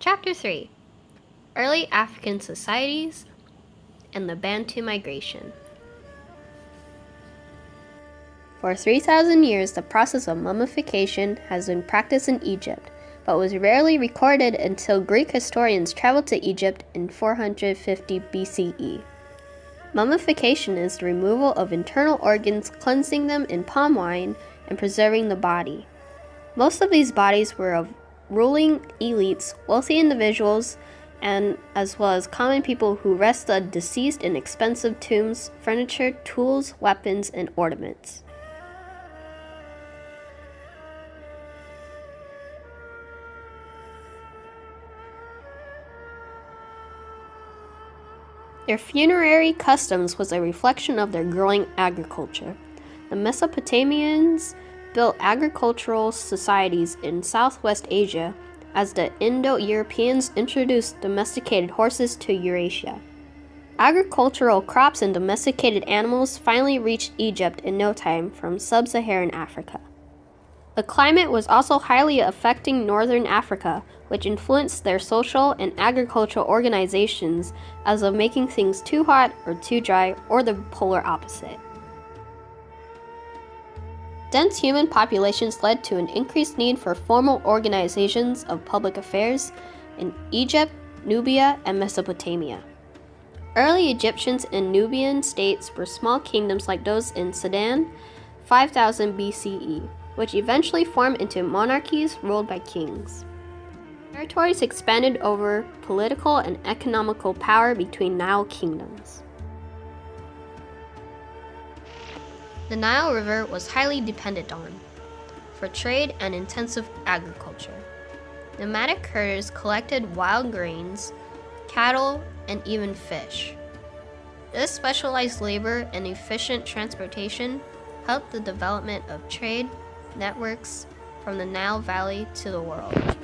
Chapter 3: Early African Societies and the Bantu Migration. For 3,000 years, the process of mummification has been practiced in Egypt, but was rarely recorded until Greek historians traveled to Egypt in 450 BCE. Mummification is the removal of internal organs, cleansing them in palm wine, and preserving the body. Most of these bodies were of ruling elites, wealthy individuals, and as well as common people who rest the deceased in expensive tombs, furniture, tools, weapons, and ornaments. Their funerary customs was a reflection of their growing agriculture. The Mesopotamians built agricultural societies in Southwest Asia as the Indo-Europeans introduced domesticated horses to Eurasia. Agricultural crops and domesticated animals finally reached Egypt in no time from sub-Saharan Africa. The climate was also highly affecting northern Africa, which influenced their social and agricultural organizations as of making things too hot or too dry, or the polar opposite. Dense human populations led to an increased need for formal organizations of public affairs in Egypt, Nubia, and Mesopotamia. Early Egyptians and Nubian states were small kingdoms like those in Sudan, 5000 BCE, which eventually formed into monarchies ruled by kings. Territories expanded over political and economical power between Nile kingdoms. The Nile River was highly depended on for trade and intensive agriculture. Nomadic herders collected wild grains, cattle, and even fish. This specialized labor and efficient transportation helped the development of trade networks from the Nile Valley to the world.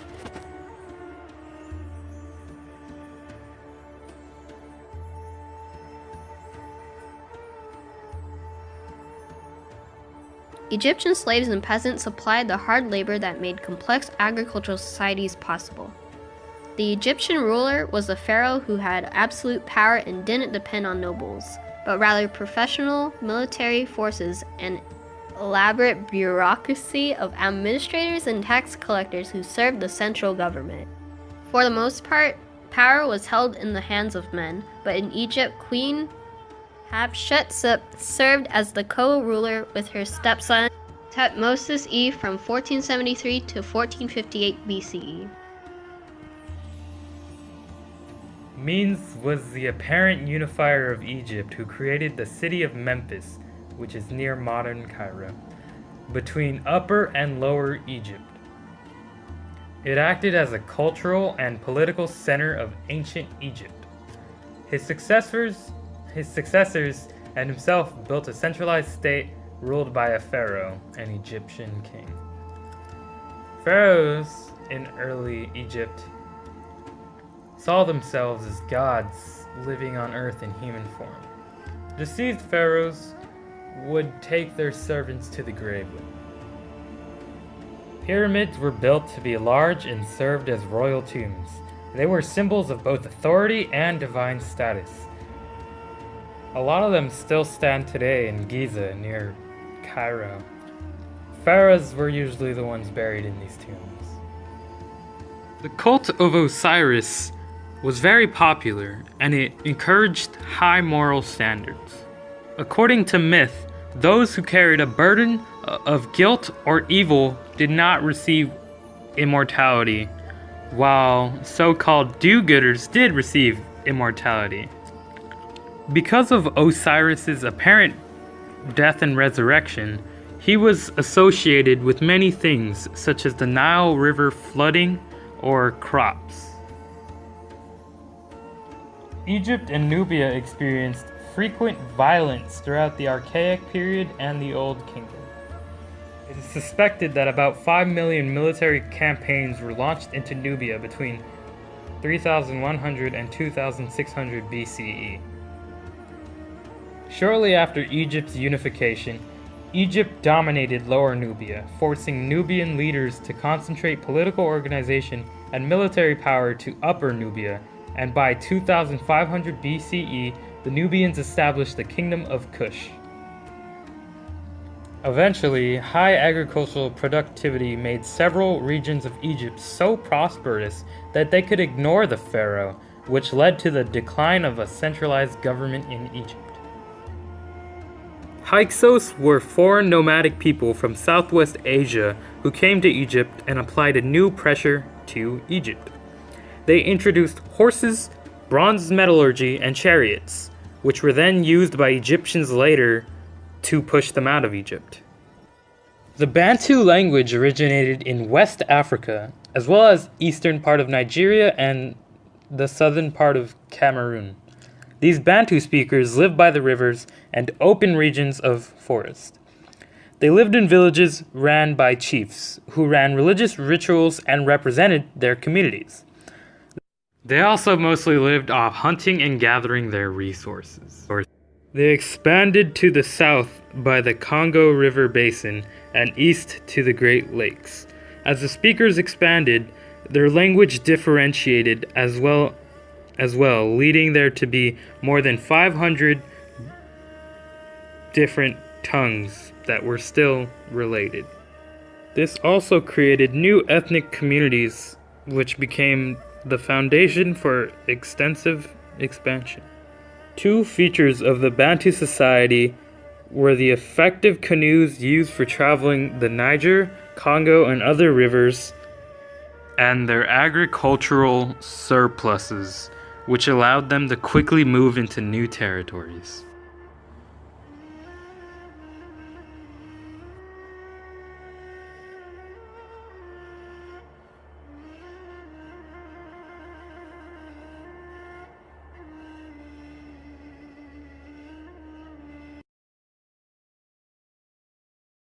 Egyptian slaves and peasants supplied the hard labor that made complex agricultural societies possible. The Egyptian ruler was a pharaoh who had absolute power and didn't depend on nobles, but rather professional military forces and elaborate bureaucracy of administrators and tax collectors who served the central government. For the most part, power was held in the hands of men, but in Egypt, Queen Hatshepsut served as the co-ruler with her stepson Tutmosis I from 1473 to 1458 BCE. Menes was the apparent unifier of Egypt who created the city of Memphis, which is near modern Cairo, between Upper and Lower Egypt. It acted as a cultural and political center of ancient Egypt. His successors and himself built a centralized state ruled by a pharaoh, an Egyptian king. Pharaohs in early Egypt saw themselves as gods living on earth in human form. Deceased pharaohs would take their servants to the grave with them. Pyramids were built to be large and served as royal tombs. They were symbols of both authority and divine status. A lot of them still stand today in Giza near Cairo. Pharaohs were usually the ones buried in these tombs. The cult of Osiris was very popular, and it encouraged high moral standards. According to myth, those who carried a burden of guilt or evil did not receive immortality, while so-called do-gooders did receive immortality. Because of Osiris's apparent death and resurrection, he was associated with many things, such as the Nile River flooding or crops. Egypt and Nubia experienced frequent violence throughout the Archaic period and the Old Kingdom. It is suspected that about 5 million military campaigns were launched into Nubia between 3100 and 2600 BCE. Shortly after Egypt's unification, Egypt dominated Lower Nubia, forcing Nubian leaders to concentrate political organization and military power to Upper Nubia, and by 2500 BCE, the Nubians established the Kingdom of Kush. Eventually, high agricultural productivity made several regions of Egypt so prosperous that they could ignore the pharaoh, which led to the decline of a centralized government in Egypt. Hyksos were foreign nomadic people from Southwest Asia who came to Egypt and applied a new pressure to Egypt. They introduced horses, bronze metallurgy, and chariots, which were then used by Egyptians later to push them out of Egypt. The Bantu language originated in West Africa, as well as eastern part of Nigeria and the southern part of Cameroon. These Bantu speakers lived by the rivers and open regions of forest. They lived in villages ran by chiefs, who ran religious rituals and represented their communities. They also mostly lived off hunting and gathering their resources. They expanded to the south by the Congo River Basin and east to the Great Lakes. As the speakers expanded, their language differentiated as well, leading there to be more than 500 different tongues that were still related. This also created new ethnic communities, which became the foundation for extensive expansion. Two features of the Bantu society were the effective canoes used for traveling the Niger, Congo, and other rivers, and their agricultural surpluses, which allowed them to quickly move into new territories.